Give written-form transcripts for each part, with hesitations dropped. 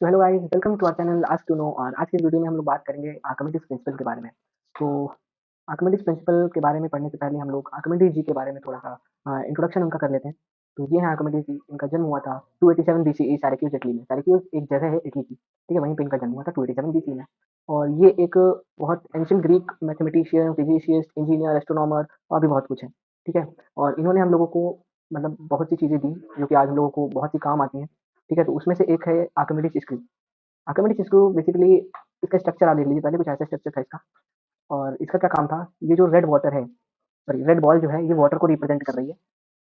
तो hello guys, welcome to our channel ask to know. और आज की इस वीडियो में हम लोग बात करेंगे आर्किमिडीज प्रिंसिपल के बारे में। तो आर्किमिडीज प्रिंसिपल के बारे में पढ़ने से पहले हम लोग आर्किमिडीज जी के बारे में थोड़ा-सा इंट्रोडक्शन उनका कर लेते हैं। तो ये हैं आर्किमिडीज जी, इनका जन्म हुआ था 287 बीसीई सिरैक्यूज़ इटली में। सिरैक्यूज़ एक जगह है इटली की, ठीक है? वहीं पे इनका जन्म हुआ था 287 बीसी में। और ये एक बहुत ancient Greek mathematician, physicist, engineer, astronomer और भी बहुत कुछ है, ठीक है? और इन्होंने हम लोगों को मतलब बहुत सी चीज़ें दी, जो कि आज हम लोगों को बहुत ही काम आती हैं, ठीक है? तो उसमें से एक है Archimedes screw. Archimedes screw basically इसका स्ट्रक्चर आप देख लीजिए पहले, कुछ ऐसा स्ट्रक्चर था इसका। और इसका क्या काम था, ये जो रेड वाटर है, सॉरी रेड बॉल जो है ये वाटर को रिप्रेजेंट कर रही है।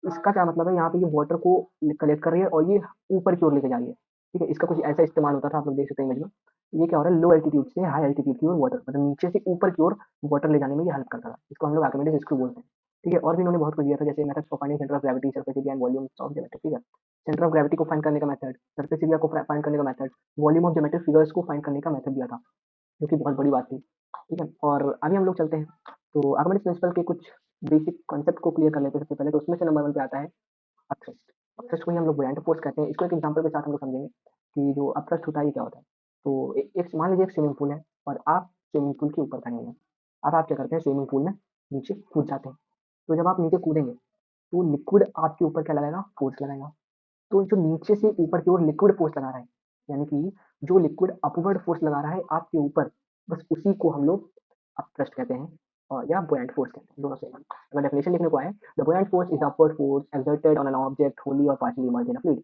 इसका क्या मतलब है, यहाँ पे ये वाटर को कलेक्ट कर रही है और ये ऊपर की ओर लेके जा रही है, ठीक है? इसका कुछ ऐसा इस्तेमाल होता था, आप लोग देख सकते हैं इमेज में। ये क्या हो रहा है, लो एल्टीट्यूड से हाई एल्टीट्यूड की ओर वाटर, मतलब नीचे से ऊपर की ओर वाटर ले जाने में ये हेल्प करता था। इसको हम लोग आर्किमिडीज स्क्रू बोलते हैं, ठीक है? और भी इन्होंने बहुत कुछ दिया था, जैसे methods for finding centre of gravity, surface area and volume of geometric figure. Centre of gravity को फाइंड करने का मेथड, सरफेस एरिया को फाइंड करने का method, volume of geometric figures को फाइंड करने का मेथड दिया था, जो कि बहुत बड़ी बात थी, ठीक है? और आगे हम लोग चलते हैं, तो आर्किमिडीज प्रिंसिपल के कुछ बेसिक कॉन्सेप्ट को क्लियर कर लेते हैं सबसे पहले। तो उसमें से नंबर 1 पे आता है अपथ्रस्ट। अपथ्रस्ट को ही हम लोग बुयांट फोर्स कहते हैं। इसको एक एग्जांपल के साथ हम लोग समझेंगे कि जो अपथ्रस्ट होता है ये क्या होता है। तो एक मान लीजिए एक स्विमिंग पूल है और आप स्विमिंग पूल के ऊपर खड़े हैं। अब आप क्या करते हैं, स्विमिंग पूल में नीचे कूद जाते हैं। तो जब आप नीचे कूदेंगे तो लिक्विड आपके ऊपर क्या लगाएगा, फोर्स लगाएगा। तो जो नीचे से ऊपर की ओर लिक्विड फोर्स लगा रहा है, यानी कि जो लिक्विड अपवर्ड फोर्स लगा रहा है आपके ऊपर, बस उसी को हम लोग अपथ्रस्ट कहते हैं, और या बुoyant फोर्स कहते हैं, दोनों सेम है। अगर डेफिनेशन लिखने को आए, the buoyant force is the upward force exerted on an object wholly और partially emerged in a fluid.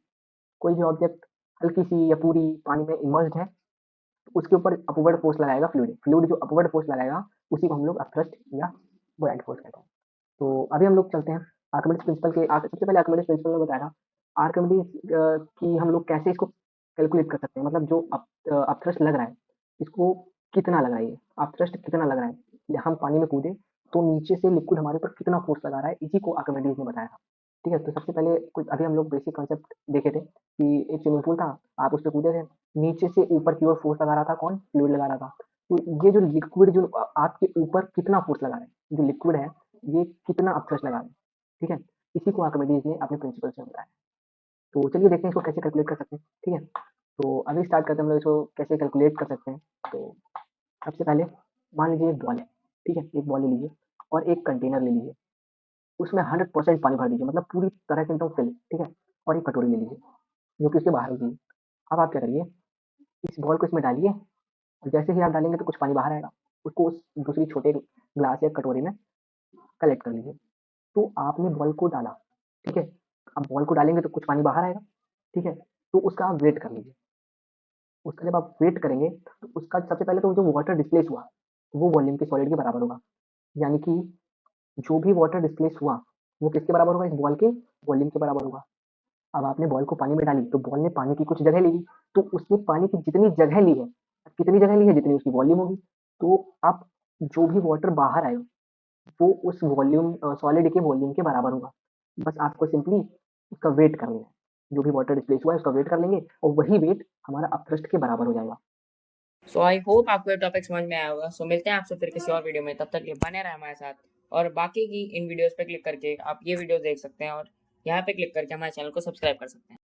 कोई भी ऑब्जेक्ट हल्की सी या पूरी पानी में इमर्ज्ड है, तो उसके ऊपर अपवर्ड फोर्स लगाएगा फ्लूइड। फ्लूइड जो अपवर्ड फोर्स लगाएगा उसी को हम लोग अपथ्रस्ट या बुoyant फोर्स कहते हैं। तो अभी हम लोग चलते हैं आर्किमिडीज प्रिंसिपल के सबसे पहले आर्किमिडीज प्रिंसिपल में बताया था आर्किमिडीज की हम लोग कैसे इसको कैलकुलेट कर सकते हैं, मतलब जो अपथ्रस्ट लग रहा है, इसको कितना लग रहा है, ये अपथ्रस्ट कितना लग रहा है, या हम पानी में कूदे तो नीचे से लिक्विड हमारे ऊपर कितना फोर्स लगा रहा है, इसी को आर्किमिडीज ने बताया था, ठीक है? तो सबसे पहले कुछ अभी हम लोग बेसिक कॉन्सेप्ट देखे थे कि एक स्विमिंग पूल था, आप उस पे कूदे थे, नीचे से ऊपर की ओर फोर्स लगा रहा था कौन, फ्लूइड लगा रहा था। तो ये जो लिक्विड जो आपके ऊपर कितना फोर्स लगा रहा है, जो लिक्विड है ये कितना अपथ्रस्ट लगा रहे हैं, ठीक है? इसी को आर्किमिडीज ने अपने प्रिंसिपल से बताया। तो चलिए देखते हैं इसको कैसे कैलकुलेट कर सकते हैं, ठीक है? तो अभी स्टार्ट करते हैं हम लोग इसको कैसे कैलकुलेट कर सकते हैं। तो सबसे पहले मान लीजिए एक बॉल है, ठीक है? एक बॉल ले लीजिए और एक कंटेनर ले लीजिए, उसमें 100% पानी भर दीजिए, मतलब पूरी तरह से एकदम फिल, ठीक है? और एक कटोरी ले लीजिए जो कि उसके बाहर होगी। अब आप क्या करिए, इस बॉल को इसमें डालिए और जैसे ही आप डालेंगे तो कुछ पानी बाहर आएगा, उसको उस दूसरी छोटे ग्लास या कटोरी में कलेक्ट कर लीजिए। तो आपने बॉल को डाला, ठीक है? अब बॉल को डालेंगे तो कुछ पानी बाहर आएगा, ठीक है? तो उसका आप वेट कर लीजिए। उसका जब आप वेट करेंगे तो उसका सबसे पहले तो जो वाटर डिस्प्लेस हुआ, वो वॉल्यूम के सॉलिड के बराबर होगा। यानी कि जो भी वाटर डिस्प्लेस हुआ, वो किसके बराबर होगा, इस बॉल के वॉल्यूम के बराबर होगा। अब आपने बॉल को पानी में डाली, तो बॉल ने पानी की कुछ जगह ली, तो उसने पानी की जितनी जगह ली है, कितनी जगह ली है, जितनी उसकी वॉल्यूम होगी। तो अब जो भी वाटर बाहर आएगा, वो उस वॉल्यूम सॉलिड के वॉल्यूम के बराबर होगा। बस आपको सिंपली उसका वेट करना है। जो भी वाटर डिस्प्लेस हुआ है उसका वेट कर लेंगे और वही वेट हमारा अपथ्रस्ट के बराबर हो जाएगा। सो आई होप आपको ये टॉपिक समझ में आया होगा। सो मिलते हैं आपसे फिर किसी और वीडियो में, तब तक के लिए बने रहे हमारे साथ। और बाकी की इन वीडियोस पे क्लिक करके आप ये वीडियो देख सकते हैं और यहाँ पे क्लिक करके हमारे चैनल को सब्सक्राइब कर सकते हैं।